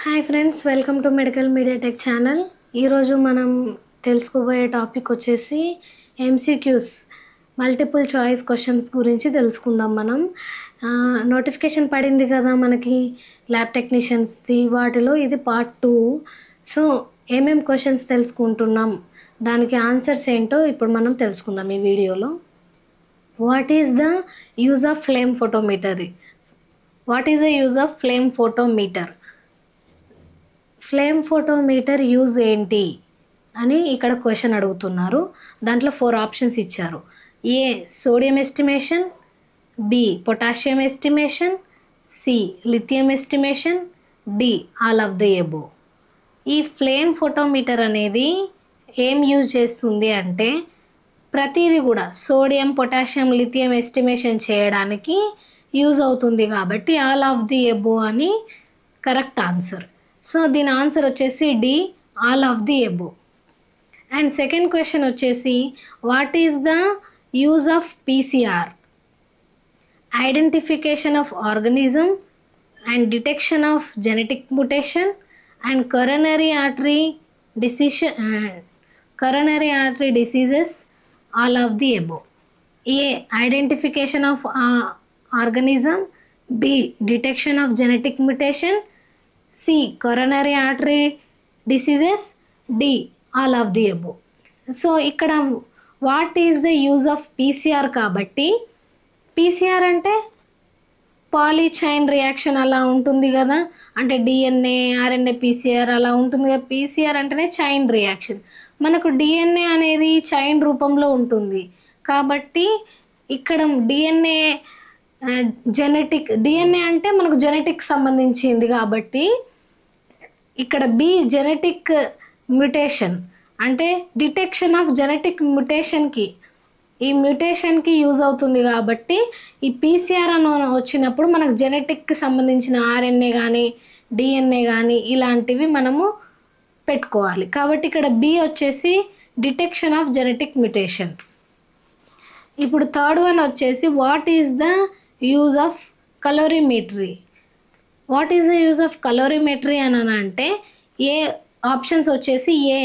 Hi friends, welcome to medical media tech channel. ఈరోజు మనం తెలుసుకోబోయే టాపిక్ వచ్చేసి ఎంసీక్యూస్, మల్టిపుల్ చాయిస్ క్వశ్చన్స్ గురించి తెలుసుకుందాం. మనం నోటిఫికేషన్ పడింది కదా మనకి ల్యాబ్ టెక్నీషియన్స్ది, వాటిలో ఇది పార్ట్ 2. సో ఏమేం క్వశ్చన్స్ తెలుసుకుంటున్నాం, దానికి ఆన్సర్స్ ఏంటో ఇప్పుడు మనం తెలుసుకుందాం ఈ వీడియోలో. What is the use of flame photometer? What is the use of flame photometer? Flame photometer use ఏంటి అని ఇక్కడ క్వశ్చన్ అడుగుతున్నారు. దాంట్లో 4 ఆప్షన్స్ ఇచ్చారు. A sodium estimation, B potassium estimation, C lithium estimation, D all of the above. ఈ flame photometer అనేది ఏం use చేస్తుంది అంటే ప్రతిదీ కూడా సోడియం, పొటాషియం, లిథియం ఎస్టిమేషన్ చేయడానికి యూజ్ అవుతుంది కాబట్టి ఆల్ ఆఫ్ ది ఎబో అని కరెక్ట్ ఆన్సర్. సో దీని ఆన్సర్ వచ్చేసి D, all of the above. And second question వచ్చేసి what is the use of PCR? Identification of organism and detection of genetic mutation and coronary artery diseases, all of the above. A identification of organism, B detection of genetic mutation, C coronary artery diseases, D all of the above. So ఇక్కడ what is the use of PCR కాబట్టి, PCR అంటే poly chain reaction అలా ఉంటుంది కదా, అంటే DNA, RNA, PCR అలా ఉంటుంది కదా. పీసీఆర్ అంటేనే చైన్ రియాక్షన్. మనకు డిఎన్ఏ అనేది చైన్ రూపంలో ఉంటుంది కాబట్టి ఇక్కడ డిఎన్ఏ డిఎన్ఏ అంటే మనకు జెనెటిక్ సంబంధించింది కాబట్టి ఇక్కడ బి జెనెటిక్ మ్యుటేషన్ అంటే డిటెక్షన్ ఆఫ్ జెనెటిక్ మ్యుటేషన్కి యూజ్ అవుతుంది కాబట్టి ఈ పీసీఆర్ అని వచ్చినప్పుడు మనకు జెనెటిక్కి సంబంధించిన ఆర్ఎన్ఏ కానీ డిఎన్ఏ కానీ ఇలాంటివి మనము పెట్టుకోవాలి. కాబట్టి ఇక్కడ బి వచ్చేసి డిటెక్షన్ ఆఫ్ జెనెటిక్ మ్యుటేషన్. ఇప్పుడు థర్డ్ వన్ వచ్చేసి what is the use of calorimetry? What is the use of calorimetry అని అంటే ఏ ఆప్షన్స్ వచ్చేసి A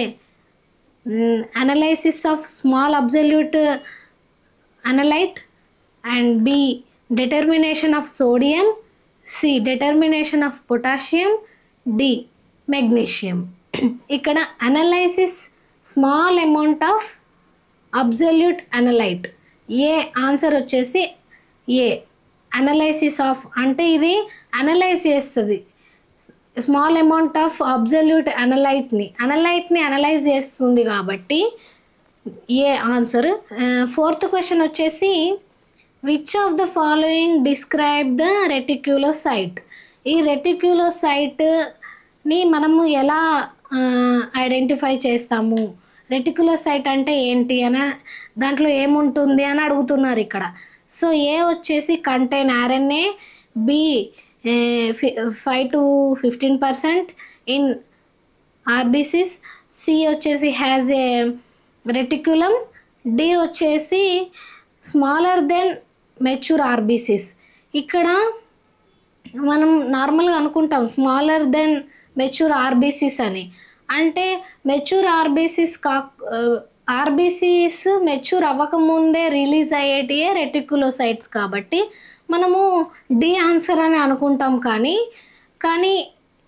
analysis of small absolute analyte and B determination of sodium, C determination of potassium, D magnesium. ఇక్కడ analysis small amount of absolute analyte, A answer వచ్చేసి A. Analysis of అంటే ఇది analyse చేస్తుంది small amount of absolute అనలైట్ని analyse చేస్తుంది కాబట్టి ఏ answer. Fourth question వచ్చేసి which of the following describe the reticulocyte? ఈ రెటిక్యులోసైట్ని మనము ఎలా ఐడెంటిఫై చేస్తాము? రెటిక్యులోసైట్ అంటే ఏంటి అని, దాంట్లో ఏముంటుంది అని అడుగుతున్నారు ఇక్కడ. సో ఏ వచ్చేసి contain RNA, B 5 to 15% in RBCs, C వచ్చేసి హ్యాజ్ ఏ రెటిక్యులం, డి వచ్చేసి స్మాలర్ దెన్ మెచ్యూర్ ఆర్బీసీస్. ఇక్కడ మనం నార్మల్గా అనుకుంటాం స్మాలర్ దెన్ మెచ్యూర్ ఆర్బీసీస్ అని, అంటే మెచ్యూర్ ఆర్బీసీస్ మెచ్యూర్ అవ్వకముందే రిలీజ్ అయ్యేటియే రెటిక్యులోసైట్స్ కాబట్టి మనము డి ఆన్సర్ అని అనుకుంటాం. కానీ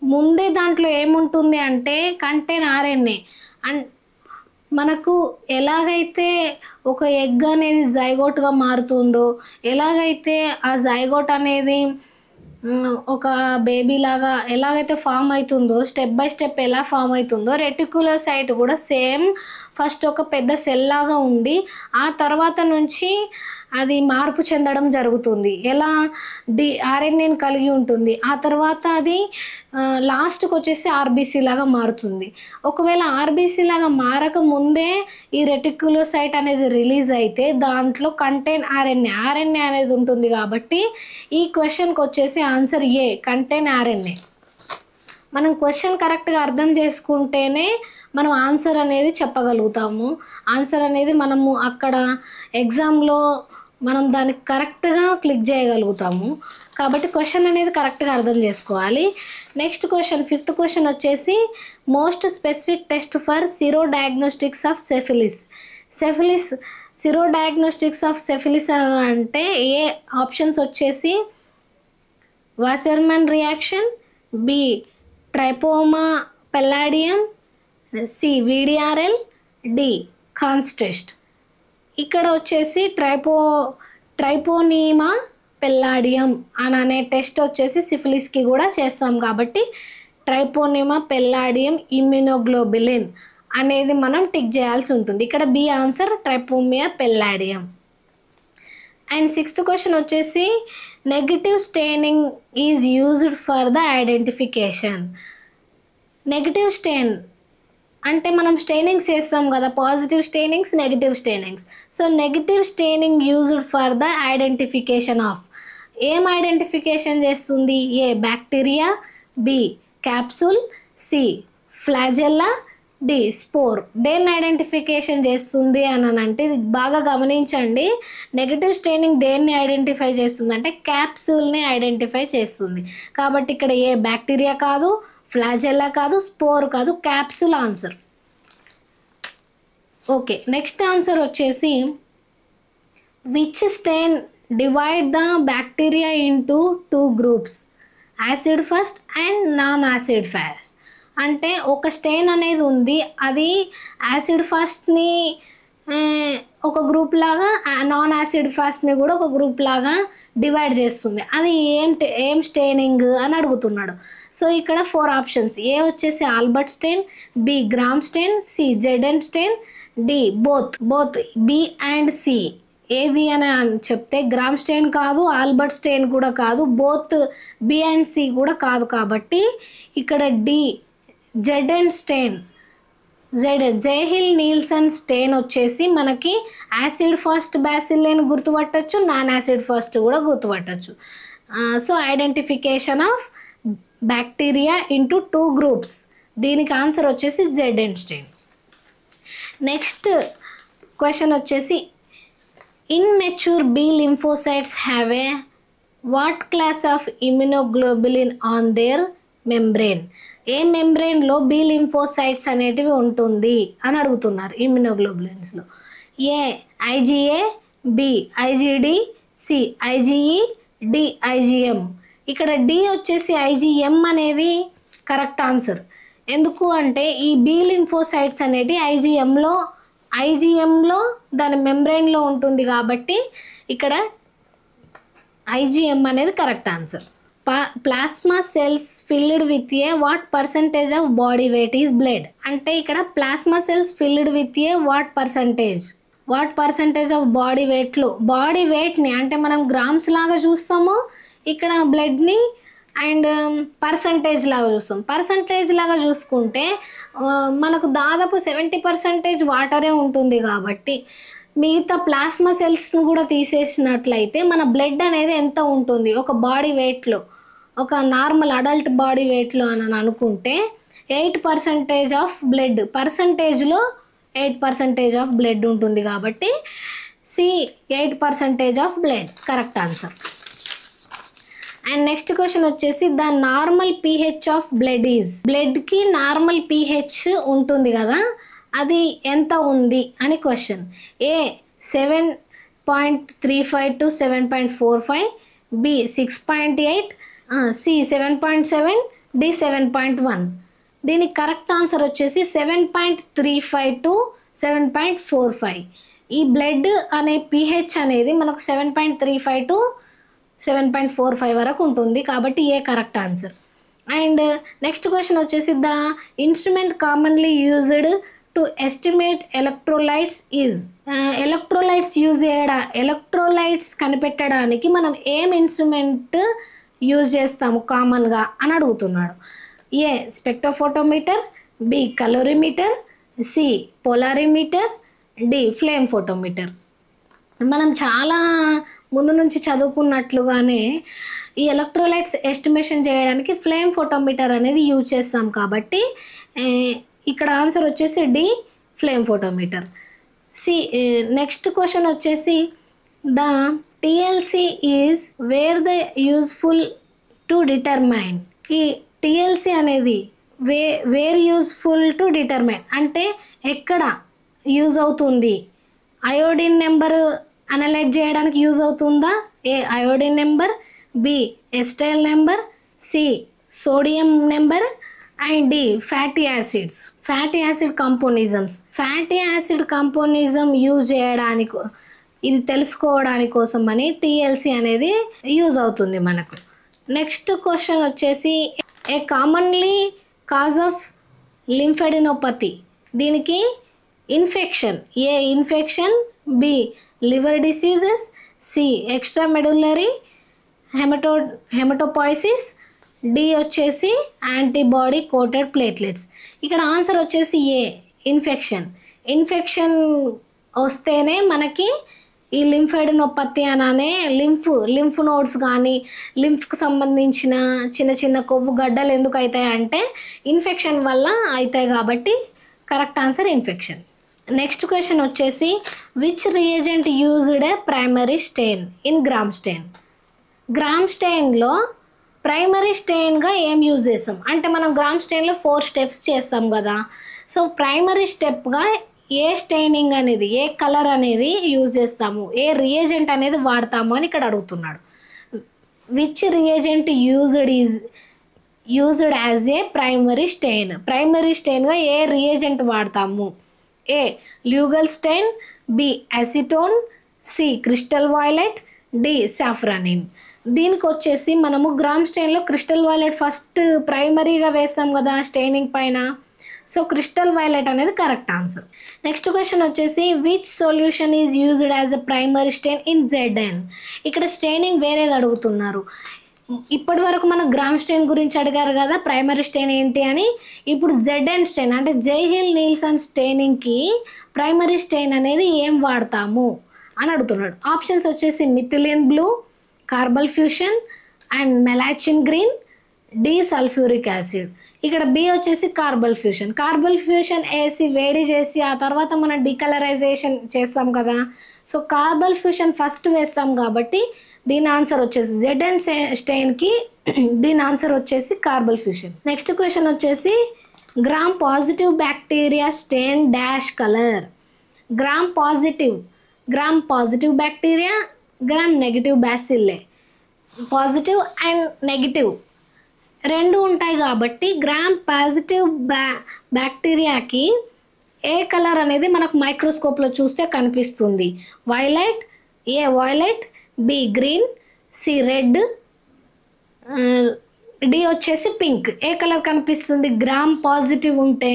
ముందే దాంట్లో ఏముంటుంది అంటే కంటైన్ ఆర్ఎన్ఏ. అండ్ మనకు ఎలాగైతే ఒక ఎగ్ అనేది జైగోట్గా మారుతుందో, ఎలాగైతే ఆ జైగోట్ అనేది ఒక బేబీ లాగా ఎలాగైతే ఫామ్ అవుతుందో, స్టెప్ బై స్టెప్ ఎలా ఫామ్ అవుతుందో, రెటిక్యులోసైట్ కూడా సేమ్ ఫస్ట్ ఒక పెద్ద సెల్ లాగా ఉండి ఆ తర్వాత నుంచి అది మార్పు చెందడం జరుగుతుంది. ఎలా ఆర్ఎన్ఏని కలిగి ఉంటుంది, ఆ తర్వాత అది లాస్ట్కి వచ్చేసి ఆర్బీసీ లాగా మారుతుంది. ఒకవేళ ఆర్బీసీ లాగా మారక ముందే ఈ రెటిక్యులోసైట్ అనేది రిలీజ్ అయితే దాంట్లో కంటైన్ ఆర్ఎన్ఏ అనేది ఉంటుంది కాబట్టి ఈ క్వశ్చన్కి వచ్చేసి ఆన్సర్ ఏ, కంటైన్ ఆర్ఎన్ఏ. మనం క్వశ్చన్ కరెక్ట్గా అర్థం చేసుకుంటేనే మనం ఆన్సర్ అనేది చెప్పగలుగుతాము. ఆన్సర్ అనేది మనము అక్కడ ఎగ్జామ్లో మనం దానికి కరెక్ట్గా క్లిక్ చేయగలుగుతాము. కాబట్టి క్వశ్చన్ అనేది కరెక్ట్గా అర్థం చేసుకోవాలి. నెక్స్ట్ క్వశ్చన్, 5th క్వశ్చన్ వచ్చేసి most specific test for sero diagnostics of syphilis. Sero diagnostics of syphilis అంటే ఏ ఆప్షన్స్ వచ్చేసి Wassermann reaction, B treponema pallidum, C VDRL, D Kahn's test. ఇక్కడ వచ్చేసి ట్రైపోనీమా పెల్లాడియం అనే టెస్ట్ వచ్చేసి సిఫిలిస్కి కూడా చేస్తాం కాబట్టి ట్రైపోనీమా పెల్లాడియం ఇమ్యునోగ్లోబులిన్ అనేది మనం టిక్ చేయాల్సి ఉంటుంది. ఇక్కడ B answer treponema pallidum. And 6th question వచ్చేసి negative staining is used for the identification. Negative stain అంటే మనం స్టెయినింగ్స్ చేస్తాం కదా, positive stainings, negative stainings. So negative staining used for the identification of, ఏం ఐడెంటిఫికేషన్ చేస్తుంది? A bacteria, B capsule, C flagella, D spore. దేన్ని identification చేస్తుంది అని అంటే ఇది బాగా గమనించండి. నెగటివ్ స్టెయినింగ్ దేన్ని ఐడెంటిఫై చేస్తుంది అంటే క్యాప్సూల్ని ఐడెంటిఫై చేస్తుంది. కాబట్టి ఇక్కడ ఏ బ్యాక్టీరియా కాదు, ఫ్లాజెల్లా కాదు, స్పోర్ కాదు, capsule answer. Okay, next answer వచ్చేసి which stain divide the bacteria into 2 groups, acid fast and non acid fast. అంటే ఒక స్టెయిన్ అనేది ఉంది, అది యాసిడ్ ఫస్ట్ని ఒక గ్రూప్ లాగా, నాన్ యాసిడ్ ఫస్ట్ని కూడా ఒక గ్రూప్ లాగా డివైడ్ చేస్తుంది. అది ఏం స్టెయినింగ్ అని అడుగుతున్నాడు. సో ఇక్కడ 4 ఆప్షన్స్. ఏ వచ్చేసి Albert stain, B gram stain, C జెడెన్ stain, D both B and C. ఏది అని చెప్తే గ్రామ్ స్టెయిన్ కాదు, ఆల్బర్ట్ స్టెయిన్ కూడా కాదు, బోత్ బి అండ్ సి కూడా కాదు. కాబట్టి ఇక్కడ డి జెడెన్ స్టెయిన్, జేహిల్ నీల్సన్ స్టెయిన్ వచ్చేసి మనకి యాసిడ్ ఫస్ట్ బ్యాసిల్ని గుర్తుపట్టచ్చు, నాన్ యాసిడ్ ఫస్ట్ కూడా గుర్తుపట్టచ్చు. So identification of bacteria into 2 groups, దీనికి ఆన్సర్ వచ్చేసి జెడెన్ స్టెయిన్. నెక్స్ట్ క్వశ్చన్ వచ్చేసి immature B lymphocytes have a what class of immunoglobulin on their membrane. ఏ మెంబ్రెయిన్లో బి లింఫోసైట్స్ అనేటివి ఉంటుంది అని అడుగుతున్నారు ఇమ్యునోగ్లోబులిన్స్లో. A IgA, B IgD, C IgE, D IgM. ఇక్కడ డి వచ్చేసి ఐజీఎం అనేది కరెక్ట్ ఆన్సర్. ఎందుకు అంటే ఈ బి లింఫోసైట్స్ అనేటి ఐజీఎంలో దాని మెంబ్రెయిన్లో ఉంటుంది కాబట్టి ఇక్కడ ఐజీఎం అనేది correct answer. Plasma cells filled with a what percentage of body weight is blood. అంటే ఇక్కడ plasma cells filled with a what percentage of body వెయిట్లో, బాడీ వెయిట్ని అంటే మనం గ్రామ్స్ లాగా చూస్తాము, ఇక్కడ బ్లడ్ని అండ్ పర్సంటేజ్ లాగా చూస్తాం. పర్సంటేజ్ లాగా చూసుకుంటే మనకు దాదాపు 70% వాటరే ఉంటుంది కాబట్టి మిగతా ప్లాస్మా సెల్స్ను కూడా తీసేసినట్లయితే మన బ్లడ్ అనేది ఎంత ఉంటుంది ఒక బాడీ వెయిట్లో, ఒక నార్మల్ అడల్ట్ బాడీ వెయిట్లో అని అనుకుంటే 8% ఆఫ్ బ్లడ్, పర్సంటేజ్లో 8% ఆఫ్ బ్లడ్ ఉంటుంది కాబట్టి C 8% of blood correct answer. And next question వచ్చేసి the normal pH of blood is. బ్లడ్కి నార్మల్ pH ఉంటుంది కదా, అది ఎంత ఉంది అని క్వశ్చన్. A 7.35 to 7.45, B 6.8, C 7.7, D 7.1. దీనికి కరెక్ట్ ఆన్సర్ వచ్చేసి 7.35 to 7.45. ఈ బ్లడ్ అనే pH అనేది మనకు 7.35 to 7.45 వరకు ఉంటుంది కాబట్టి A correct answer. And next question వచ్చేసి the instrument commonly used to estimate electrolytes is. Electrolytes కనిపెట్టడానికి మనం ఏం ఇన్స్ట్రుమెంట్ యూజ్ చేస్తాము కామన్గా అని అడుగుతున్నాడు. A spectrophotometer, B calorimeter, C polarimeter, D flame photometer. మనం చాలా ముందు నుంచి చదువుకున్నట్లుగానే ఈ ఎలక్ట్రోలైట్స్ ఎస్టిమేషన్ చేయడానికి ఫ్లేమ్ ఫోటోమీటర్ అనేది యూజ్ చేస్తాం కాబట్టి ఇక్కడ ఆన్సర్ వచ్చేసి D flame photometer. Next question వచ్చేసి The TLC is where the useful to determine. ఈ TLC అనేది వేర్ యూస్ఫుల్ టు డిటర్మైన్ అంటే ఎక్కడ యూజ్ అవుతుంది. అయోడిన్ నెంబర్ అనలైజ్ చేయడానికి యూజ్ అవుతుందా? A iodine number, B ester number, C sodium number and D fatty acids. Fatty acid components. Fatty acid component use చేయడానికి, ఇది తెలుసుకోవడానికి కోసం అని టీఎల్సి అనేది యూజ్ అవుతుంది మనకు. నెక్స్ట్ క్వశ్చన్ వచ్చేసి a commonly cause of lymphadenopathy. దీనికి infection. A infection, B liver diseases, C extra medullary haematopoiesis, D వచ్చేసి యాంటీబాడీ కోటెడ్ ప్లేట్లెట్స్. ఇక్కడ ఆన్సర్ వచ్చేసి ఏ ఇన్ఫెక్షన్. ఇన్ఫెక్షన్ వస్తేనే మనకి ఈ లింఫెడినోపతి అననే లింఫ్ నోడ్స్ కానీ లింఫ్కి సంబంధించిన చిన్న చిన్న కొవ్వు గడ్డలు ఎందుకు అవుతాయి అంటే ఇన్ఫెక్షన్ వల్ల అవుతాయి కాబట్టి correct answer infection. Next question వచ్చేసి which reagent used a primary stain in gram stain. Gram స్టెయిన్లో ప్రైమరీ స్టెయిన్గా ఏం యూజ్ చేస్తాం అంటే మనం గ్రామ్ స్టెయిన్లో 4 స్టెప్స్ చేస్తాం కదా. సో ప్రైమరీ స్టెప్గా ఏ స్టెయినింగ్ అనేది, ఏ కలర్ అనేది యూజ్ చేస్తాము, ఏ రియేజెంట్ అనేది వాడతాము అని ఇక్కడ అడుగుతున్నాడు. Which reagent used as a primary stain. Primary స్టెయిన్గా ఏ రియేజెంట్ వాడతాము? A Lugol stain, B acetone, C crystal violet, D safranin. దీనికి వచ్చేసి మనము గ్రామ్ స్టెయిన్లో క్రిస్టల్ వైలెట్ ఫస్ట్ ప్రైమరీగా వేస్తాం కదా స్టెయినింగ్ పైన. సో క్రిస్టల్ వైలెట్ అనేది కరెక్ట్ ఆన్సర్. నెక్స్ట్ క్వశ్చన్ వచ్చేసి which solution is used as a primary stain in ZN. ఇక్కడ స్టెయినింగ్ వేరేది అడుగుతున్నారు. ఇప్పటి వరకు మనం గ్రామ్ స్టెయిన్ గురించి అడిగారు కదా ప్రైమరీ స్టెయిన్ ఏంటి అని. ఇప్పుడు ZN స్టెయిన్ అంటే జైహిల్ నీల్సన్ స్టెయినింగ్కి ప్రైమరీ స్టెయిన్ అనేది ఏం వాడతాము అని అడుగుతున్నాడు. ఆప్షన్స్ వచ్చేసి methylene blue, carbol fuchsin and malachite green, D sulphuric acid. ఇక్కడ బి వచ్చేసి కార్బల్ ఫ్యూషన్. కార్బల్ ఫ్యూషన్ వేసి వేడి చేసి ఆ తర్వాత మనం డీకలరైజేషన్ చేస్తాం కదా. సో కార్బల్ ఫ్యూషన్ ఫస్ట్ వేస్తాం కాబట్టి దీని ఆన్సర్ వచ్చేసి ZN స్టెయిన్కి దీని ఆన్సర్ వచ్చేసి కార్బల్ ఫ్యూషన్. నెక్స్ట్ క్వశ్చన్ వచ్చేసి gram positive bacteria stain dash colour. Gram positive bacteria, gram negative bacilli. Positive and negative రెండు ఉంటాయి కాబట్టి గ్రామ్ పాజిటివ్ బ్యాక్టీరియాకి ఏ కలర్ అనేది మనకు మైక్రోస్కోప్లో చూస్తే కనిపిస్తుంది? Violet, A violet, B green, C red, D వచ్చేసి పింక్. ఏ కలర్ కనిపిస్తుంది గ్రామ్ పాజిటివ్ ఉంటే?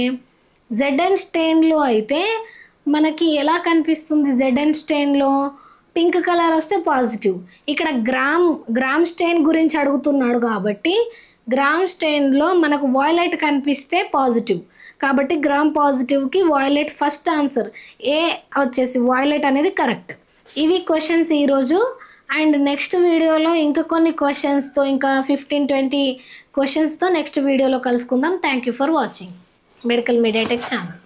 ZN స్టెయిన్లో అయితే మనకి ఎలా కనిపిస్తుంది? ZN స్టెయిన్లో పింక్ కలర్ వస్తే పాజిటివ్. ఇక్కడ గ్రామ్ స్టెయిన్ గురించి అడుగుతున్నాడు కాబట్టి గ్రామ్ స్టెయిన్లో మనకు వాయిలెట్ కనిపిస్తే పాజిటివ్ కాబట్టి గ్రామ్ పాజిటివ్కి వాయిలెట్ ఫస్ట్ ఆన్సర్. ఏ వచ్చేసి వాయిలెట్ అనేది కరెక్ట్. ఇవి క్వశ్చన్స్ ఈరోజు. అండ్ నెక్స్ట్ వీడియోలో ఇంకా కొన్ని క్వశ్చన్స్తో, ఇంకా 15-20 క్వశ్చన్స్తో నెక్స్ట్ వీడియోలో కలుసుకుందాం. Thank you for watching medical media tech channel.